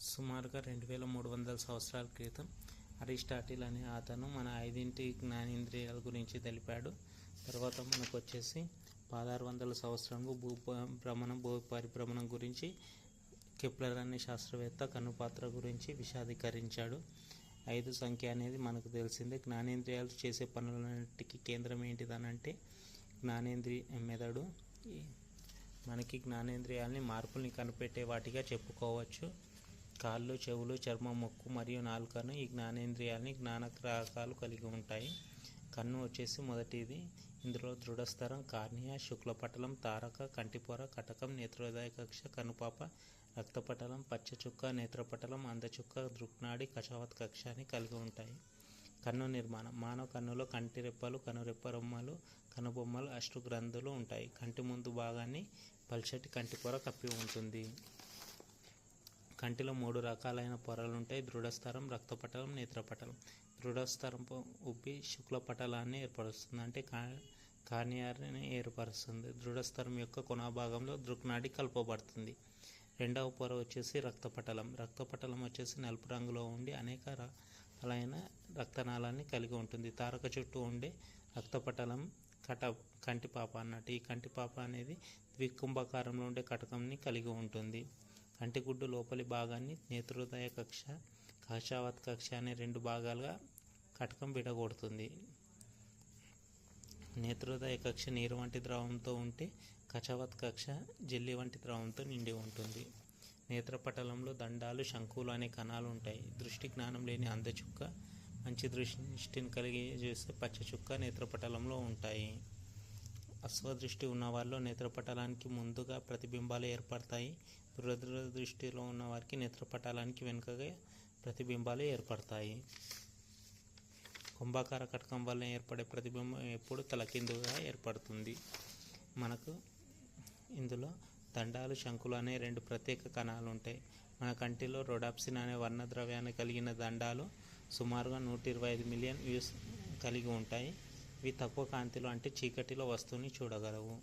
సుమారుగా 2300 సంవత్సరాల క్రితం అరిస్టాటిల్ అనే అతను మన 5 జ్ఞానేంద్రియాల గురించి తెలిపాడు. తర్వాత మనకు వచ్చేసి 1600 సంవత్సరంలో భూ పరిభ్రమణం గురించి కెప్లర్ అనే శాస్త్రవేత్త కనుపాత్ర గురించి విశదీకరించాడు. 5 సంఖ్య అనేది మనకు తెలిసిందే. జ్ఞానేంద్రియాలు చేసే పనులన్నిటికీ కేంద్రం ఏంటిదనంటే జ్ఞానేంద్రియ మెదడు. మనకి జ్ఞానేంద్రియాలని మార్పుల్ని కనిపెట్టే వాటిగా చెప్పుకోవచ్చు. కాళ్ళు, చెవులు, చర్మం, ముక్కు మరియు నాలుకను ఈ జ్ఞానేంద్రియాలని జ్ఞానగ్రాహకాలు కలిగి ఉంటాయి. కన్ను వచ్చేసి మొదటిది. ఇందులో దృఢస్థరం, కార్నియా, శుక్లపటలం, తారక, కంటిపొర, కటకం, నేత్రోదయ కక్ష, కనుపాప, రక్తపటలం, పచ్చచుక్క, నేత్రపటలం, అందచుక్క, దృక్నాడి, కషావత్ కక్ష అని కలిగి ఉంటాయి. కన్ను నిర్మాణం. మానవ కన్నులో కంటిరెప్పలు, కనురెప్పరొమ్మలు, కనుబొమ్మలు, అష్టుగ్రంథులు ఉంటాయి. కంటి ముందు భాగాన్ని పల్చటి కంటిపొర కప్పి ఉంటుంది. కంటిలో 3 రకాలైన పొరలుంటాయి: దృఢస్థరం, రక్తపటలం, నేత్రపటలం. దృఢస్థరం ఉబ్బి శుక్లపటలాన్ని ఏర్పరుస్తుంది, అంటే కార్నియాని ఏర్పరుస్తుంది. దృఢస్థరం యొక్క కొనభాగంలో దృక్నాడి కలపబడుతుంది. రెండవ పొర వచ్చేసి రక్తపటలం. రక్తపటలం వచ్చేసి నలుపు రంగులో ఉండి అనేక రకాలైన రక్తనాళాన్ని కలిగి ఉంటుంది. తారక చుట్టూ ఉండే రక్తపటలం కంటిపాప అన్నట్టు. ఈ కంటిపాప అనేది ద్వికుంభాకారంలో ఉండే కటకంని కలిగి ఉంటుంది. కంటిగుడ్డు లోపలి భాగాన్ని నేత్రోదయ కక్ష, కషావత్ కక్ష అనే 2 భాగాలుగా కటకం విడగొడుతుంది. నేత్రోదయ కక్ష నీరు వంటి ద్రవంతో ఉంటే కషావత్ కక్ష జెల్లి వంటి ద్రవంతో నిండి ఉంటుంది. నేత్రపటలంలో దండాలు, శంకువులు అనే కణాలు ఉంటాయి. దృష్టి జ్ఞానం లేని అందచుక్క, మంచి దృష్టిని కలిగి చేసే పచ్చచుక్క నేత్రపటలంలో ఉంటాయి. అస్వదృష్టి ఉన్నవారిలో నేత్రపటలానికి ముందుగా ప్రతిబింబాలు ఏర్పడతాయి. దృష్టిలో ఉన్నవారికి నేత్రపటలానికి వెనుకగా ప్రతిబింబాలు ఏర్పడతాయి. కుంభాకార కటకం వల్ల ఏర్పడే ప్రతిబింబం ఎప్పుడు తలకిందుగా ఏర్పడుతుంది. మనకు ఇందులో దండాలు, శంకులు అనే 2 ప్రత్యేక కణాలు ఉంటాయి. మన కంటిలో రొడాప్సిన్ అనే వర్ణ ద్రవ్యాన్ని కలిగిన దండాలు సుమారుగా 125 మిలియన్ వ్యూస్ కలిగి ఉంటాయి. ఇవి తక్కువ కాంతిలో అంటే చీకటిలో వస్తువుని చూడగలవు.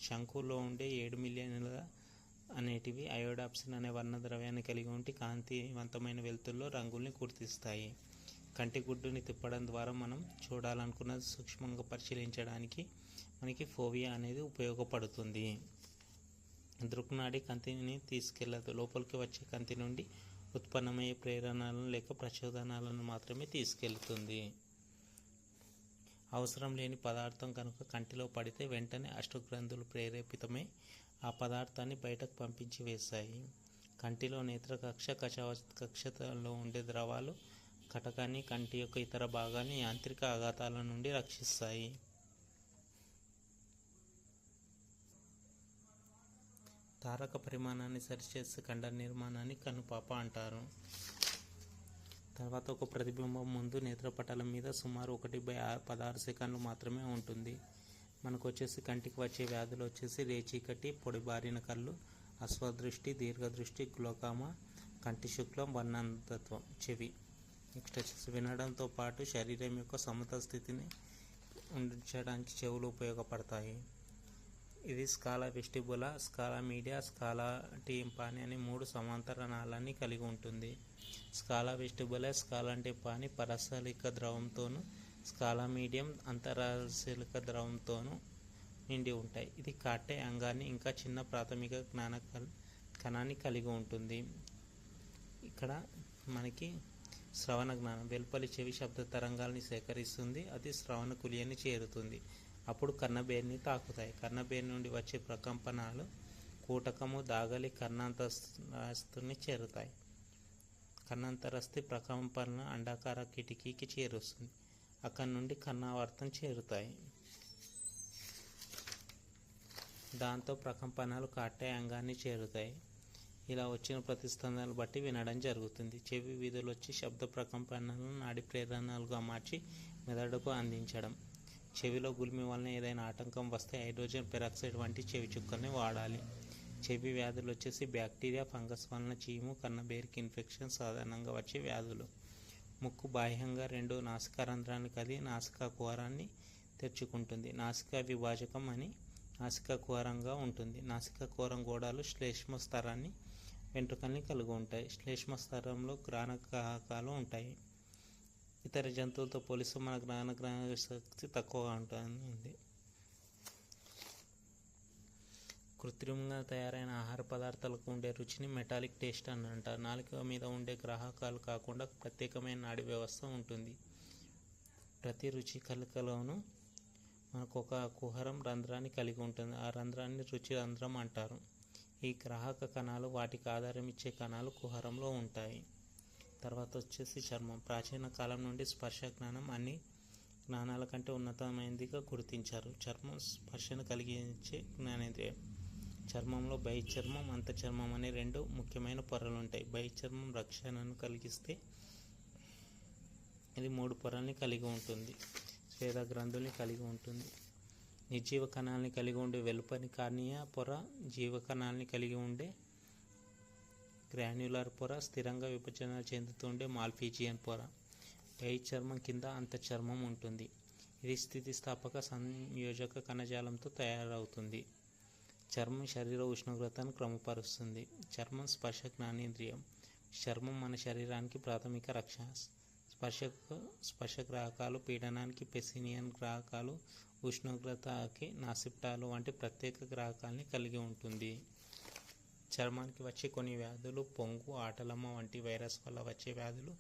శంకులో ఉండే 7 మిలియన్ల అనేటివి అయోడాప్సిన్ అనే వర్ణ ద్రవ్యాన్ని కలిగి ఉండి కాంతివంతమైన వెలుతురులో రంగుల్ని గుర్తిస్తాయి. కంటి గుడ్డుని తిప్పడం ద్వారా మనం చూడాలనుకున్నది సూక్ష్మంగా పరిశీలించడానికి మనకి ఫోవియా అనేది ఉపయోగపడుతుంది. దృక్నాడి కంటిని తీసుకెళ్లదు. లోపలికి వచ్చే కంటి నుండి ఉత్పన్నమయ్యే ప్రేరణలను లేక ప్రచోదనాలను మాత్రమే తీసుకెళ్తుంది. అవసరం లేని పదార్థం కనుక కంటిలో పడితే వెంటనే అష్టుగ్రంథులు ప్రేరేపితమై ఆ పదార్థాన్ని బయటకు పంపించి వేస్తాయి. కంటిలో నేత్రకక్ష, కషావత్ కక్షలో ఉండే ద్రవాలు కటకాన్ని, కంటి యొక్క ఇతర భాగాన్ని యాంత్రిక ఆఘాతాల నుండి రక్షిస్తాయి. తారక పరిమాణాన్ని సరిచేసే కండ నిర్మాణాన్ని కనుపాప అంటారు. తర్వాత ఒక ప్రతిబింబం ముందు నేత్రపటలం మీద సుమారు 1/16 సెకండ్లు మాత్రమే ఉంటుంది. మనకు వచ్చేసి కంటికి వచ్చే వ్యాధులు వచ్చేసి రేచీకటి, పొడిబారిన కళ్ళు, అస్వదృష్టి, దీర్ఘదృష్టి, గ్లోకోమా, కంటి శుక్లం, వర్ణాంధత్వం. చెవి. నెక్స్ట్ వచ్చేసి వినడంతో పాటు శరీరం యొక్క సమతల స్థితిని ఉంచడానికి చెవులు ఉపయోగపడతాయి. ఇది స్కాలా వెస్టిబులా, స్కాలా మీడియా, స్కాలా టింపాని అనే 3 సమాంతర నాళాన్ని కలిగి ఉంటుంది. స్కాలా వెస్టిబులా, స్కాలా టింపాని పరశలిక ద్రవంతోనూ, స్కాలా మీడియం అంతరశలిక ద్రవంతోనూ నిండి ఉంటాయి. ఇది కాటే అంగాన్ని ఇంకా చిన్న ప్రాథమిక జ్ఞాన కణాన్ని కలిగి ఉంటుంది. ఇక్కడ మనకి శ్రవణ జ్ఞానం. వెలుపలి చెవి శబ్ద తరంగాల్ని సేకరిస్తుంది. అది శ్రవణ కులియని చేరుతుంది. అప్పుడు కర్ణబేరిని తాకుతాయి. కర్ణబేరి నుండి వచ్చే ప్రకంపనాలు కూటకము, దాగలి, కర్ణాంతరస్థుని చేరుతాయి. కర్ణాంతరస్థి ప్రకంపన అండాకార కిటికీకి చేరుస్తుంది. అక్కడి నుండి కర్ణావర్తం చేరుతాయి. దాంతో ప్రకంపనాలు కాటే అంగాన్ని చేరుతాయి. ఇలా వచ్చిన ప్రతిస్పందనలు బట్టి వినడం జరుగుతుంది. చెవి వీధులు వచ్చి శబ్ద ప్రకంపనలను నాడి ప్రేరణలుగా మార్చి మెదడుకు అందించడం. చెవిలో గుల్మి వలన ఏదైనా ఆటంకం వస్తే హైడ్రోజన్ పెరాక్సైడ్ వంటి చెవి చుక్కల్ని వాడాలి. చెవి వ్యాధులు వచ్చేసి బ్యాక్టీరియా, ఫంగస్ వలన చీము, కన్నబేరికి ఇన్ఫెక్షన్ సాధారణంగా వచ్చే వ్యాధులు. ముక్కు బాహ్యంగా 2 నాసికా రంధ్రాన్ని కలిగి నాసికా కుహరాన్ని తెరుచుకుంటుంది. నాసికా విభాజకం అని నాసికా కుహరంగా ఉంటుంది. నాసికా కుహరం గోడలు శ్లేష్మ స్తరాన్ని వెంట్రుకల్ని కలిగి ఉంటాయి. శ్లేష్మ స్తరంలో గ్రాహకాలు ఉంటాయి. ఇతర జంతువులతో పోలిస్తే మన గ్రహణ శక్తి తక్కువగా ఉంటుంది. కృత్రిమంగా తయారైన ఆహార పదార్థాలకు ఉండే రుచిని మెటాలిక్ టేస్ట్ అని అంటారు. నాలుక మీద ఉండే గ్రాహకాలు కాకుండా ప్రత్యేకమైన నాడీ వ్యవస్థ ఉంటుంది. ప్రతి రుచి కలయికలోనూ మనకు ఒక కుహరం రంధ్రాన్ని కలిగి ఉంటుంది. ఆ రంధ్రాన్ని రుచి రంధ్రం అంటారు. ఈ గ్రాహక కణాలు వాటికి ఆధారం ఇచ్చే కణాలు కుహరంలో ఉంటాయి. తర్వాత వచ్చేసి చర్మం. ప్రాచీన కాలం నుండి స్పర్శ జ్ఞానం అన్ని జ్ఞానాల కంటే ఉన్నతమైనదిగా గుర్తించారు. చర్మం స్పర్శను కలిగించే జ్ఞానేంద్రియం. చర్మంలో బహిర్చర్మం, అంతఃచర్మం అనే రెండు ముఖ్యమైన పొరలు ఉంటాయి. బహిర్చర్మం రక్షణను కలిగిస్తే ఇది 3 పొరల్ని కలిగి ఉంటుంది. స్వేద గ్రంథుల్ని కలిగి ఉంటుంది. నిర్జీవ కణాలని కలిగి ఉండే వెలుపలి కార్నియా పొర, జీవ కణాలని కలిగి ఉండే గ్రాన్యులర్ పొర, స్థిరంగా విభజన చెందుతుండే మాల్ఫీజియన్ పొర. బహిర్చర్మం కింద అంతఃచర్మం ఉంటుంది. ఇది స్థితిస్థాపక సంయోజక కణజాలంతో తయారవుతుంది. చర్మం శరీర ఉష్ణోగ్రతను క్రమపరుస్తుంది. చర్మం స్పర్శ జ్ఞానేంద్రియం. చర్మం మన శరీరానికి ప్రాథమిక రక్షణ. స్పర్శ గ్రాహకాలు పీడనానికి పెసినియన్ గ్రాహకాలు, ఉష్ణోగ్రతకి నాసిప్టాలు వంటి ప్రత్యేక గ్రాహకాలని కలిగి ఉంటుంది. చర్మానికి వచ్చే కొన్ని వ్యాధులు పొంగు, ఆటలమ్మ వంటి వైరస్ వల్ల వచ్చే వ్యాధులు,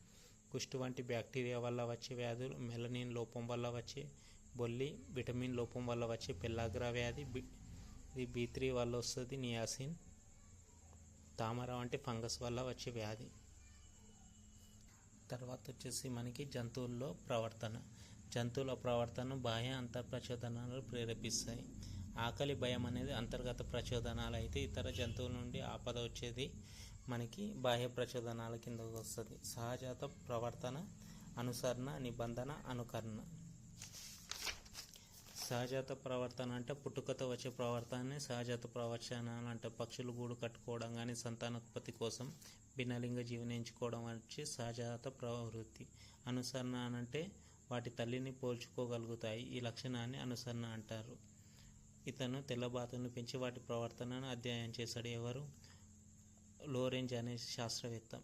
కుష్టు వంటి బ్యాక్టీరియా వల్ల వచ్చే వ్యాధులు, మెలనిన్ లోపం వల్ల వచ్చే బొల్లి, విటమిన్ లోపం వల్ల వచ్చే పెల్లాగ్రా వ్యాధి, ఇది B3 వల్ల వస్తుంది నియాసిన్, తామర వంటి ఫంగస్ వల్ల వచ్చే వ్యాధి. తర్వాత వచ్చేసి మనకి జంతువుల్లో ప్రవర్తన. జంతువుల ప్రవర్తన బాహ్య అంతఃప్రచోదనాలు ప్రేరేపిస్తాయి. ఆకలి, భయం అనేది అంతర్గత ప్రచోదనాలు అయితే, ఇతర జంతువుల నుండి ఆపద వచ్చేది మనకి బాహ్య ప్రచోదనాల కిందకు వస్తుంది. సహజాత ప్రవర్తన, అనుసరణ, నిబంధన, అనుకరణ. సహజాత ప్రవర్తన అంటే పుట్టుకతో వచ్చే ప్రవర్తనని సహజాత ప్రవర్తనాలు అంటే పక్షులు గూడు కట్టుకోవడం కానీ, సంతానోత్పత్తి కోసం భిన్నలింగ జీవిని ఎంచుకోవడం వచ్చి సహజాత ప్రవృత్తి. అనుసరణ అంటే వాటి తల్లిని పోల్చుకోగలుగుతాయి. ఈ లక్షణాన్ని అనుసరణ అంటారు. ఇతను తెల్లబాతులను పెంచి వాటి ప్రవర్తనను అధ్యయనం చేశాడు. ఎవరు? లోరెంజ్ అనే శాస్త్రవేత్త.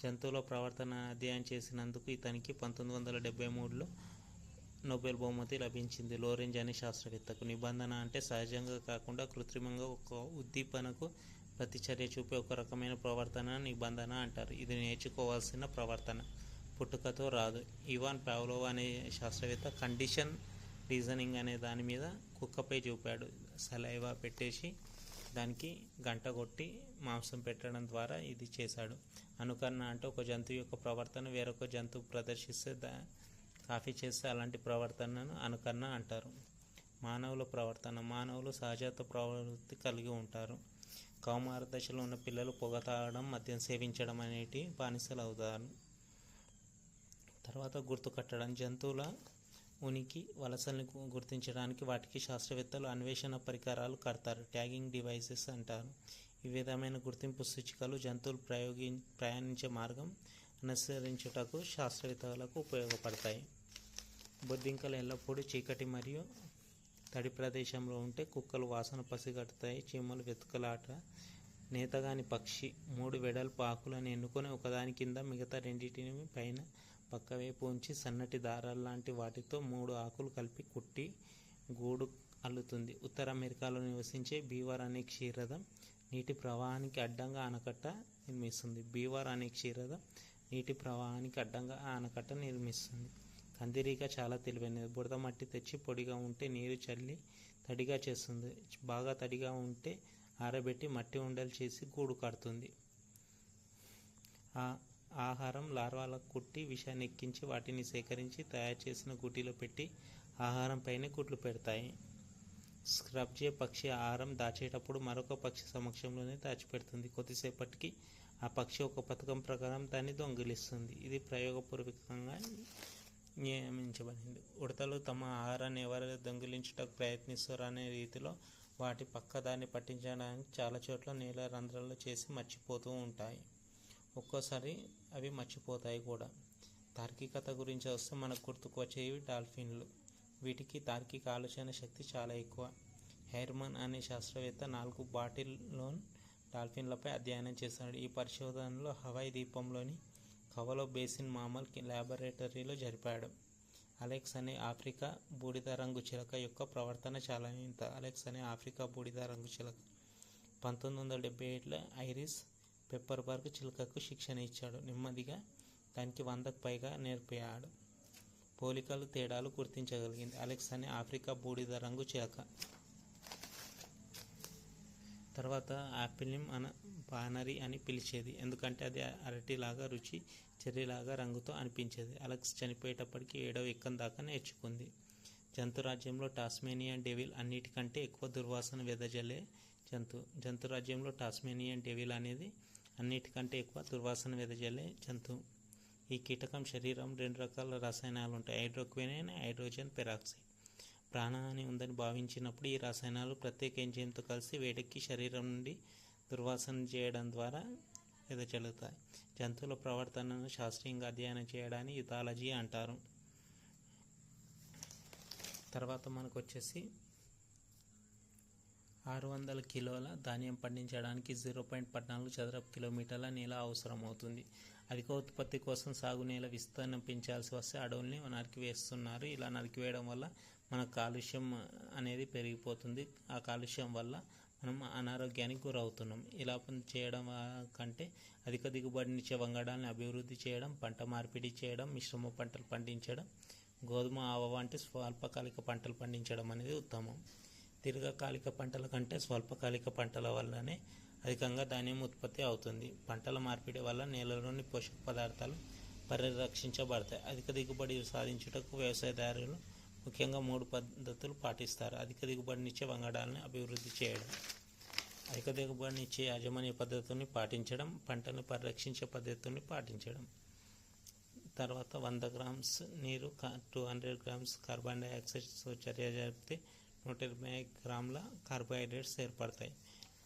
జంతువుల ప్రవర్తన అధ్యయనం చేసినందుకు ఇతనికి 1973లో నోబెల్ బహుమతి లభించింది. లోరెంజ్ అనే శాస్త్రవేత్తకు. నిబంధన అంటే సహజంగా కాకుండా కృత్రిమంగా ఒక ఉద్దీపనకు ప్రతిచర్య చూపే ఒక రకమైన ప్రవర్తన నిబంధన అంటారు. ఇది నేర్చుకోవాల్సిన ప్రవర్తన, పుట్టుకతో రాదు. ఇవాన్ పావ్లోవ్ అనే శాస్త్రవేత్త కండిషన్ రీజనింగ్ అనే దాని మీద కుక్కపై చూపాడు. సలైవా పెట్టేసి దానికి గంట కొట్టి మాంసం పెట్టడం ద్వారా ఇది చేశాడు. అనుకరణ అంటే ఒక జంతువు యొక్క ప్రవర్తన వేరొక జంతువు ప్రదర్శిస్తే కాపీ చేస్తే అలాంటి ప్రవర్తనను అనుకరణ అంటారు. మానవుల ప్రవర్తన. మానవులు సహజాత ప్రవృత్తి కలిగి ఉంటారు. కౌమార దశలో ఉన్న పిల్లలు పొగ తాగడం, మద్యం సేవించడం అనేటి బానిసలు అవుతారు. తర్వాత గుర్తుకట్టడం. జంతువుల ఉనికి, వలసల్ని గుర్తించడానికి వాటికి శాస్త్రవేత్తలు అన్వేషణ పరికరాలు కడతారు. ట్యాగింగ్ డివైసెస్ అంటారు. ఈ విధమైన గుర్తింపు సూచికలు జంతువులు ప్రయాణించే మార్గం అనుసరించుటకు శాస్త్రవేత్తలకు ఉపయోగపడతాయి. బొద్దింకలు ఎల్లప్పుడూ చీకటి మరియు తడి ప్రదేశంలో ఉంటే కుక్కలు వాసన పసిగడతాయి. చీమలు వెతుకలాట. నేతగాని పక్షి 3 వెడల్పు ఆకులను ఎన్నుకొని ఒకదాని కింద మిగతా రెండింటిని పైన పక్కవైపు ఉంచి సన్నటి దారాల లాంటి వాటితో 3 ఆకులు కలిపి కుట్టి గూడు అల్లుతుంది. ఉత్తర అమెరికాలో నివసించే బీవర్ అనే క్షీరదం నీటి ప్రవాహానికి అడ్డంగా ఆనకట్ట నిర్మిస్తుంది. బీవర్ అనే క్షీరదం నీటి ప్రవాహానికి అడ్డంగా ఆనకట్ట నిర్మిస్తుంది. కందిరీగ చాలా తెలివైనది. బురద మట్టి తెచ్చి పొడిగా ఉంటే నీరు చల్లి తడిగా చేస్తుంది. బాగా తడిగా ఉంటే ఆరబెట్టి మట్టి ఉండలు చేసి గూడు కడుతుంది. ఆహారం లార్వాలకు కుట్టి విషాన్ని ఎక్కించి వాటిని సేకరించి తయారు చేసిన గుటిలో పెట్టి ఆహారం పైన గుడ్లు పెడతాయి. స్క్రబ్జే పక్షి ఆహారం దాచేటప్పుడు మరొక పక్షి సమక్షంలోనే దాచిపెడుతుంది. కొద్దిసేపటికి ఆ పక్షి ఒక పథకం ప్రకారం దాన్ని దొంగిలిస్తుంది. ఇది ప్రయోగపూర్వకంగా నియమించబడింది. ఉడతలు తమ ఆహారాన్ని ఎవరు దొంగిలించుటకు ప్రయత్నిస్తారు అనే రీతిలో వాటి పక్క దాన్ని పట్టించడానికి చాలా చోట్ల నేల రంధ్రాలు చేసి మర్చిపోతూ ఉంటాయి. ఒక్కోసారి అవి మర్చిపోతాయి కూడా. తార్కికత గురించి వస్తే మనకు గుర్తుకు వచ్చేవి డాల్ఫిన్లు. వీటికి తార్కిక ఆలోచన శక్తి చాలా ఎక్కువ. హెర్మన్ అనే శాస్త్రవేత్త 4 బాటిల్లోన్ డాల్ఫిన్లపై అధ్యయనం చేశాడు. ఈ పరిశోధనలో హవాయి ద్వీపంలోని కవలో బేసిన్ మామల్ ల్యాబొరేటరీలో జరిపాడు. అలెక్స్ అనే ఆఫ్రికా బూడిద రంగు చిలక యొక్క ప్రవర్తన చాలా వింత. అలెక్స్ అనే ఆఫ్రికా బూడిద రంగు చిలక 1977లో ఐరిస్ పెప్పర్బర్గ్ చిలుకకు శిక్షణ ఇచ్చాడు. నెమ్మదిగా దానికి 100కు పైగా నేర్పాడు. పోలికలు తేడాలు గుర్తించగలిగింది. అలెక్స్ అనే ఆఫ్రికా బూడిద రంగు చిలక తర్వాత యాపిల్ని బానరీ అని పిలిచేది, ఎందుకంటే అది అరటిలాగా రుచి, చెర్రీలాగా రంగుతో అనిపించేది. అలెక్స్ చనిపోయేటప్పటికి 7వ ఎక్కం దాకా నేర్చుకుంది. జంతురాజ్యంలో టాస్మేనియన్ డెవిల్ అన్నిటికంటే ఎక్కువ దుర్వాసన వెదజల్లే జంతువు. జంతురాజ్యంలో టాస్మేనియన్ డెవిల్ అనేది అన్నిటికంటే ఎక్కువ దుర్వాసన వెదజల్లే జంతువు. ఈ కీటకం శరీరం 2 రకాల రసాయనాలు ఉంటాయి: హైడ్రోక్వినైన్, హైడ్రోజన్ పెరాక్సైడ్. ప్రాణహాని ఉందని భావించినప్పుడు ఈ రసాయనాలు ప్రత్యేక ఎంజైమ్తో కలిసి వేడెక్కి శరీరం నుండి దుర్వాసన చేయడం ద్వారా వెదజల్లుతాయి. జంతువుల ప్రవర్తనను శాస్త్రీయంగా అధ్యయనం చేయడాన్ని యూథాలజీ అంటారు. తర్వాత మనకు వచ్చేసి 600 కిలోల ధాన్యం పండించడానికి 0.14 చదరపు కిలోమీటర్ల నేల అవసరమవుతుంది. అధిక ఉత్పత్తి కోసం సాగు నేల విస్తీర్ణం పెంచాల్సి వస్తే అడవుల్ని నరికివేస్తున్నారు. ఇలా నరికివేయడం వల్ల మన కాలుష్యం అనేది పెరిగిపోతుంది. ఆ కాలుష్యం వల్ల మనం అనారోగ్యానికి గురవుతున్నాం. ఇలా చేయడం కంటే అధిక దిగుబడినిచ్చే వంగడాలను అభివృద్ధి చేయడం, పంట మార్పిడి చేయడం, మిశ్రమ పంటలు పండించడం, గోధుమ, ఆవ వంటి స్వల్పకాలిక పంటలు పండించడం అనేది ఉత్తమం. దీర్ఘకాలిక పంటల కంటే స్వల్పకాలిక పంటల వల్లనే అధికంగా ధాన్యం ఉత్పత్తి అవుతుంది. పంటల మార్పిడి వల్ల నేలలోని పోషక పదార్థాలు పరిరక్షించబడతాయి. అధిక దిగుబడి సాధించుటకు వ్యవసాయదారులు ముఖ్యంగా 3 పద్ధతులు పాటిస్తారు. అధిక దిగుబడినిచ్చే వంగడాలను అభివృద్ధి చేయడం, అధిక దిగుబడినిచ్చే యాజమాన్య పద్ధతుల్ని పాటించడం, పంటను పరిరక్షించే పద్ధతుల్ని పాటించడం. తర్వాత 100 గ్రామ్స్ నీరు 200 గ్రామ్స్ కార్బన్ డైఆక్సైడ్తో చర్య జరిపితే 120 గ్రాముల కార్బోహైడ్రేట్స్ ఏర్పడతాయి.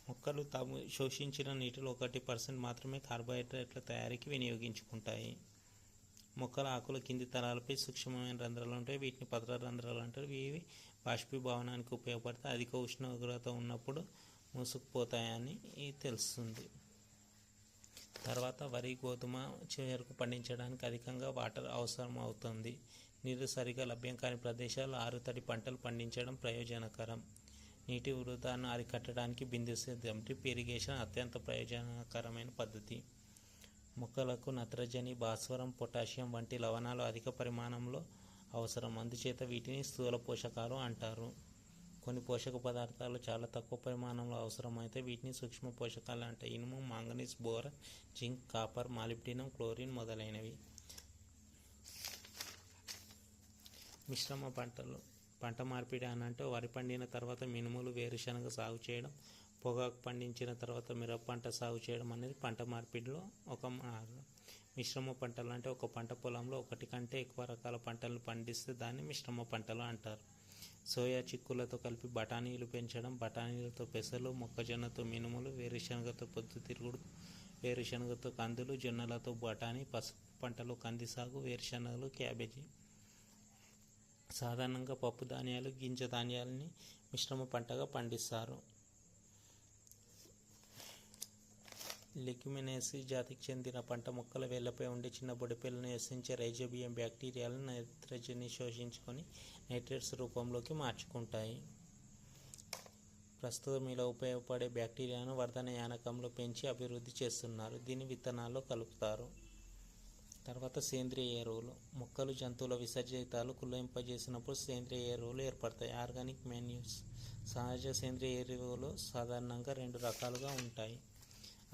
మొక్కలు తాము శోషించిన నీటిలో 1% మాత్రమే కార్బోహైడ్రేట్ల తయారీకి వినియోగించుకుంటాయి. మొక్కల ఆకుల కింది తరాలపై సూక్ష్మమైన రంధ్రాలు ఉంటాయి. వీటిని పత్ర రంధ్రాలు అంటారు. ఇవి బాష్పీభవనానికి ఉపయోగపడితే అధిక ఉష్ణోగ్రత ఉన్నప్పుడు మూసుకుపోతాయని తెలుస్తుంది. తర్వాత వరి, గోధుమ, చెరకు పండించడానికి అధికంగా వాటర్ అవసరం అవుతుంది. నీరు సరిగా లభ్యం కాని ప్రదేశాల్లో ఆరుతడి పంటలు పండించడం ప్రయోజనకరం. నీటి వృధాను అరికట్టడానికి బిందు సేద్యం, డ్రిప్ ఇరిగేషన్ అత్యంత ప్రయోజనకరమైన పద్ధతి. మొక్కలకు నత్రజని, భాస్వరం, పొటాషియం వంటి లవణాలు అధిక పరిమాణంలో అవసరం. అందుచేత వీటిని స్థూల పోషకాలు అంటారు. కొన్ని పోషక పదార్థాలు చాలా తక్కువ పరిమాణంలో అవసరమైతే వీటిని సూక్ష్మ పోషకాలు అంటారు. ఇనుము, manganese, boron, zinc, copper, molybdenum, chlorine మొదలైనవి. మిశ్రమ పంట మార్పిడి అని అంటే వరి పండిన తర్వాత మినుములు, వేరుశనగ సాగు చేయడం, పొగాకు పండించిన తర్వాత మిరప పంట సాగు చేయడం అనేది పంట మార్పిడిలో ఒక మార్గం. మిశ్రమ పంటలు అంటే ఒక పంట పొలంలో ఒకటి కంటే ఎక్కువ రకాల పంటలను పండిస్తే దాన్ని మిశ్రమ పంటలు అంటారు. సోయా చిక్కులతో కలిపి బఠానీలు పెంచడం, బఠానీలతో పెసలు, మొక్కజొన్నతో మినుములు, వేరుశనగతో పొద్దుతిరుగుడు, వేరుశనగతో కందులు, జొన్నలతో బఠానీ, పసుపు పంటలు కంది సాగు, వేరుశనగలు, క్యాబేజీ. సాధారణంగా పప్పు ధాన్యాలు, గింజ ధాన్యాలని మిశ్రమ పంటగా పండిస్తారు. లెగ్యుమినేసి జాతికి చెందిన పంట మొక్కల వేళ్లపై ఉండే చిన్న బొడిపెలను నివసించే రైజోబియం బ్యాక్టీరియాలు నైట్రోజన్ని శోషించుకొని నైట్రేట్స్ రూపంలోకి మార్చుకుంటాయి. ప్రస్తుతం ఇలా ఉపయోగపడే బ్యాక్టీరియాను వర్ధన యానకంలో పెంచి అభివృద్ధి చేస్తున్నారు. దీన్ని విత్తనాల్లో కలుపుతారు. తర్వాత సేంద్రియ ఎరువులు. మొక్కలు, జంతువుల విసర్జితాలు కుళ్ళింపజేసినప్పుడు సేంద్రియ ఎరువులు ఏర్పడతాయి. Organic manures. సహజ సేంద్రియ ఎరువులు సాధారణంగా 2 రకాలుగా ఉంటాయి: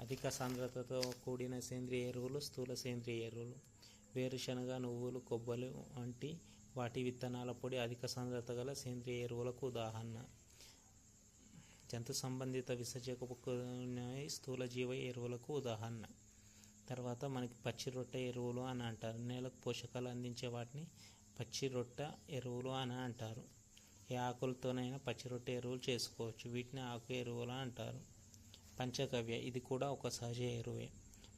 అధిక సాంద్రతతో కూడిన సేంద్రియ ఎరువులు, స్థూల సేంద్రియ ఎరువులు. వేరుశనగ, నువ్వులు, కొబ్బరి వంటి వాటి విత్తనాల పొడి అధిక సాంద్రత గల సేంద్రియ ఎరువులకు ఉదాహరణ. జంతు సంబంధిత విసర్జకమైనవి స్థూల జీవ ఎరువులకు ఉదాహరణ. తర్వాత మనకి పచ్చి రొట్టె ఎరువులు అని అంటారు. నేలకు పోషకాలు అందించే వాటిని పచ్చి రొట్టె ఎరువులు అని అంటారు. ఏ ఆకులతోనైనా పచ్చి రొట్టె ఎరువులు చేసుకోవచ్చు. వీటిని ఆకు ఎరువులు అంటారు. పంచగవ్య, ఇది కూడా ఒక సహజ ఎరువే.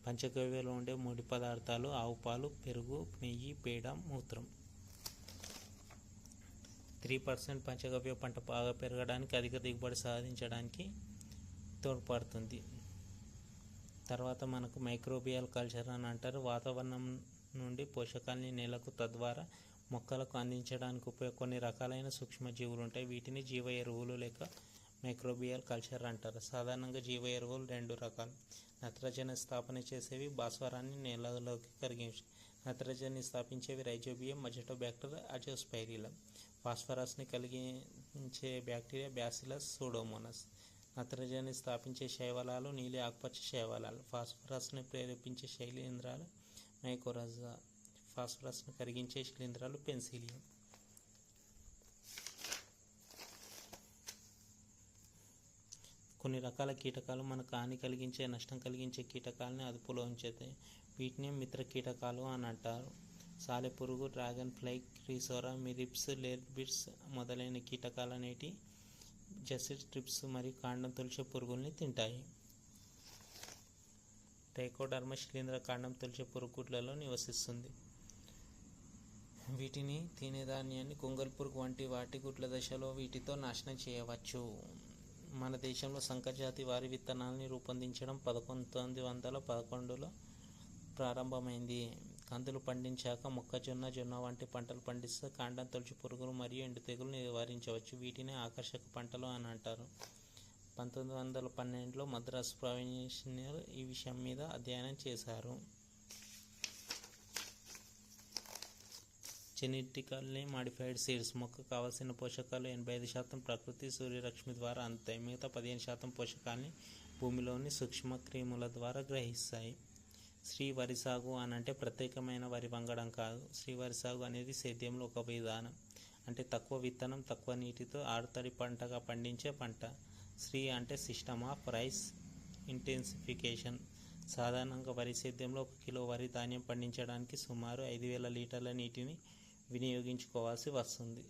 పంచగవ్యలో ఉండే ముడి పదార్థాలు ఆవు పాలు, పెరుగు, నెయ్యి, పేడ, మూత్రం. 3% పంచగవ్య పంట బాగా పెరగడానికి, అధిక దిగుబడి సాధించడానికి తోడ్పడుతుంది. తర్వాత మనకు మైక్రోబియల్ కల్చర్ అని అంటారు. వాతావరణం నుండి పోషకాలని నేలకు తద్వారా మొక్కలకు అందించడానికి కొన్ని రకాలైన సూక్ష్మజీవులు ఉంటాయి. వీటిని జీవ ఎరువులు లేక మైక్రోబియల్ కల్చర్ అంటారు. సాధారణంగా జీవ ఎరువులు 2 రకాలు. నత్రజని స్థాపన చేసేవి, భాస్వరాన్ని నేలలోకి కరిగించి నత్రజని స్థాపించేవి రైజోబియం, మజటోబ్యాక్టర్, అజోస్పైరిలం. ఫాస్ఫరస్ని కలిగించే బ్యాక్టీరియా బ్యాసిలస్ సూడోమోనస్. నత్రజని స్థాపించే శైవలాలు నీలి ఆకుపచ్చ శైవలాలు. ఫాస్ఫరస్ని ప్రేరేపించే శైలేంద్రాలు మైకోరజా. ఫాస్ఫరస్ను కరిగించే శిలీంధ్రాలు పెన్సిలియం. కొన్ని రకాల కీటకాలు మనకు హాని కలిగించే, నష్టం కలిగించే కీటకాలని అదుపులో ఉంచుతాయి. వీటిని మిత్ర కీటకాలు అని అంటారు. సాలెపురుగు, డ్రాగన్ ఫ్లై, క్రిసోరా, మిరిప్స్, లేర్బిట్స్ మొదలైన కీటకాలు అనేటి జసిడ్ ట్రిప్స్ మరియు కాండం తొలిచే పురుగుల్ని తింటాయి. ట్రైకోడర్మా శిలీంధ్ర కాండం తొలిచే పురుగులలో నివసిస్తుంది. వీటిని తినే ధాన్యాన్ని కొంగల్ పురుగు వంటి వాటి గుడ్ల దశలో వీటితో నాశనం చేయవచ్చు. మన దేశంలో సంకరజాతి వారి విత్తనాలని రూపొందించడం 1911లో ప్రారంభమైంది. కందులు పండించాక మొక్కజొన్న, జొన్న వంటి పంటలు పండిస్తే కాండం తొలిచి పురుగులు మరియు ఎండు తెగులు నివారించవచ్చు. వీటిని ఆకర్షక పంటలు అని అంటారు. 1912లో మద్రాసు ప్రొఫెసర్ ఈ విషయం మీద అధ్యయనం చేశారు. Genetically modified seeds. మొక్కకు కావలసిన పోషకాలు 85% ప్రకృతి సూర్యరశ్మి ద్వారా అందుతాయి. మిగతా 15% పోషకాలని భూమిలోని సూక్ష్మ క్రిముల ద్వారా గ్రహిస్తాయి. శ్రీ వరి సాగు అనంటే ప్రత్యేకమైన వరి వంగడం కాదు. శ్రీ వరి సాగు అనేది సేద్యంలో ఒక విధానం. అంటే తక్కువ విత్తనం, తక్కువ నీటితో ఆరుతడి పంటగా పండించే పంట. శ్రీ అంటే సిస్టమ్ ఆఫ్ రైస్ ఇంటెన్సిఫికేషన్. సాధారణంగా వరి సేద్యంలో 1 కిలో వరి ధాన్యం పండించడానికి సుమారు 5,000 లీటర్ల నీటిని వినియోగించుకోవాల్సి వస్తుంది.